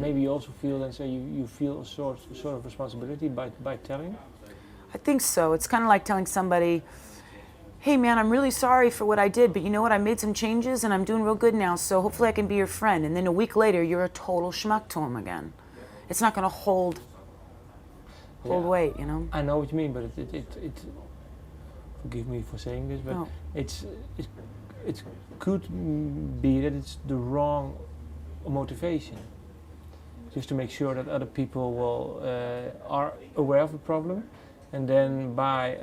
maybe you also feel, and say you feel a sort of responsibility by telling. I think so. It's kind of like telling somebody, hey man, I'm really sorry for what I did, but you know what? I made some changes and I'm doing real good now, so hopefully I can be your friend. And then a week later, you're a total schmuck to him again. It's not going to hold weight, you know? I know what you mean, but it forgive me for saying this, but No. it could be that it's the wrong motivation. Just to make sure that other people are aware of the problem, and then by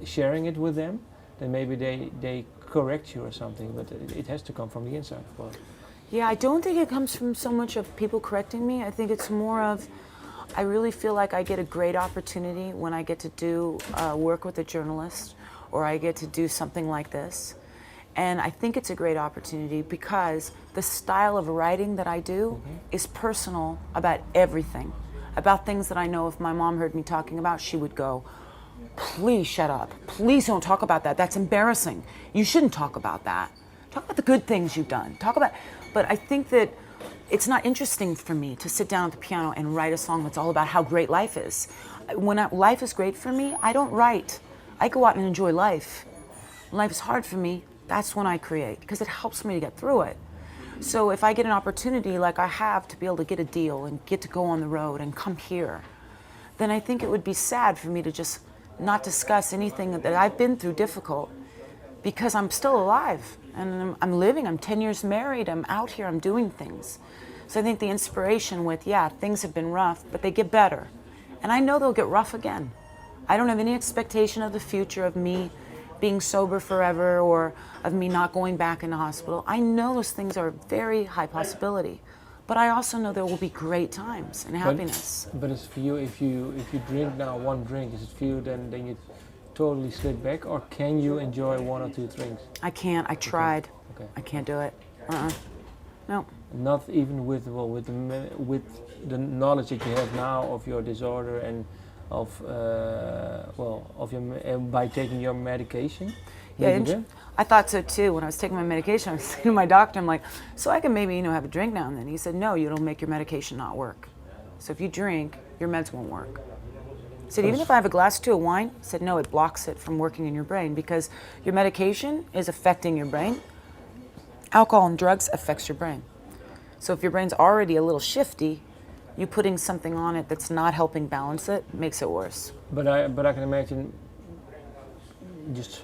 sharing it with them, then maybe they correct you or something. But it has to come from the inside, of course. Yeah, I don't think it comes from so much of people correcting me. I think it's more of, I really feel like I get a great opportunity when I get to do work with a journalist, or I get to do something like this. And I think it's a great opportunity because the style of writing that I do is personal about everything. About things that I know if my mom heard me talking about, she would go, please shut up. Please don't talk about that. That's embarrassing. You shouldn't talk about that. Talk about the good things you've done. But I think that it's not interesting for me to sit down at the piano and write a song that's all about how great life is. When life is great for me, I don't write. I go out and enjoy life. When life is hard for me, that's when I create, because it helps me to get through it. So if I get an opportunity like I have to be able to get a deal and get to go on the road and come here, then I think it would be sad for me to just not discuss anything that I've been through difficult, because I'm still alive and I'm living, I'm 10 years married, I'm out here, I'm doing things. So I think the inspiration with, yeah, things have been rough, but they get better. And I know they'll get rough again. I don't have any expectation of the future of me being sober forever or of me not going back in the hospital. I know those things are a very high possibility, but I also know there will be great times and happiness. But it's for you, if you drink now one drink, is it for you then you totally slip back, or can you enjoy one or two drinks? I can't. I tried. Okay. I can't do it. No. Not even with the knowledge that you have now of your disorder and of by taking your medication. Yeah, I thought so too. When I was taking my medication, I was saying to my doctor, I'm like, so I can maybe have a drink now and then. He said, no, it'll make your medication not work. So if you drink, your meds won't work. He said, even if I have a glass or two of wine, he said, no, it blocks it from working in your brain because your medication is affecting your brain. Alcohol and drugs affects your brain. So if your brain's already a little shifty, you putting something on it that's not helping balance it makes it worse. But I can imagine just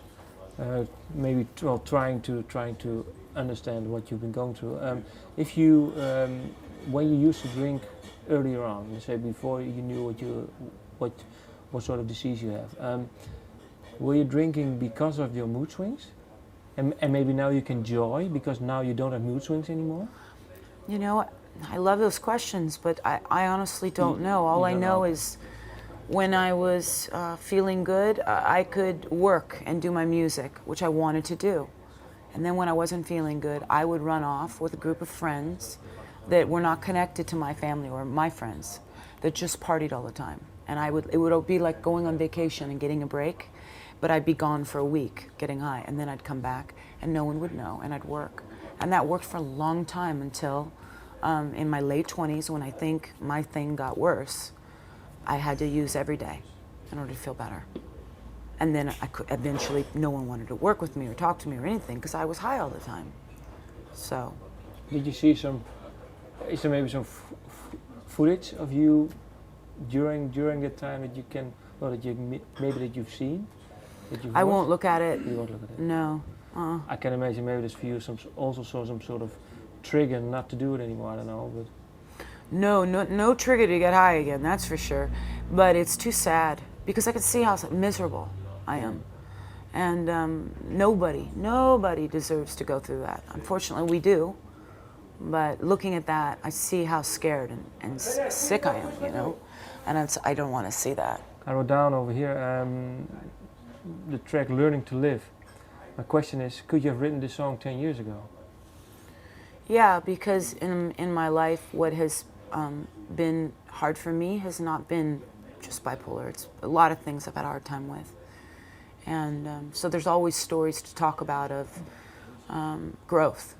maybe trying to understand what you've been going through. If you when you used to drink earlier on, let's say before you knew what sort of disease you have, were you drinking because of your mood swings? And maybe now you can enjoy because now you don't have mood swings anymore? You know, I love those questions, but I honestly don't know. All I know is when I was feeling good, I could work and do my music, which I wanted to do. And then when I wasn't feeling good, I would run off with a group of friends that were not connected to my family or my friends, that just partied all the time. And it would be like going on vacation and getting a break, but I'd be gone for a week getting high, and then I'd come back and no one would know, and I'd work. And that worked for a long time until in my late 20s, when I think my thing got worse, I had to use every day in order to feel better. And then eventually no one wanted to work with me or talk to me or anything because I was high all the time. So. Did you see is there maybe some footage of you during that time that you can, or that you've seen? I won't look at it. You won't look at it? No. I can imagine maybe there's for you some sort of trigger not to do it anymore, I don't know. But No trigger to get high again, that's for sure. But it's too sad because I can see how miserable I am. And nobody deserves to go through that. Unfortunately, we do. But looking at that, I see how scared and sick I am, and I don't want to see that. I wrote down over here the track Learning to Live. My question is, could you have written this song 10 years ago? Yeah, because in my life, what has been hard for me has not been just bipolar. It's a lot of things I've had a hard time with. And so there's always stories to talk about of growth,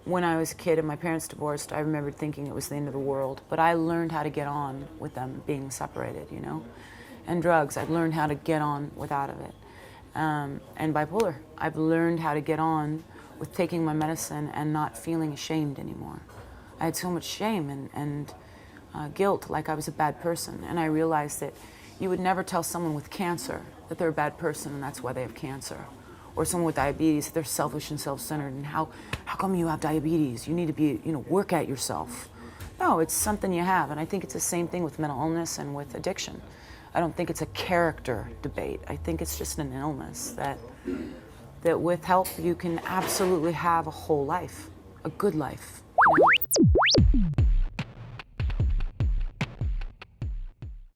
when I was a kid and my parents divorced, I remember thinking it was the end of the world. But I learned how to get on with them being separated, you know. And drugs, I've learned how to get on without of it. And bipolar, I've learned how to get on with taking my medicine and not feeling ashamed anymore. I had so much shame and guilt, like I was a bad person. And I realized that you would never tell someone with cancer that they're a bad person and that's why they have cancer. Or someone with diabetes, they're selfish and self-centered, and how come you have diabetes? You need to be, work at yourself. No, it's something you have, and I think it's the same thing with mental illness and with addiction. I don't think it's a character debate. I think it's just an illness that with help you can absolutely have a whole life, a good life.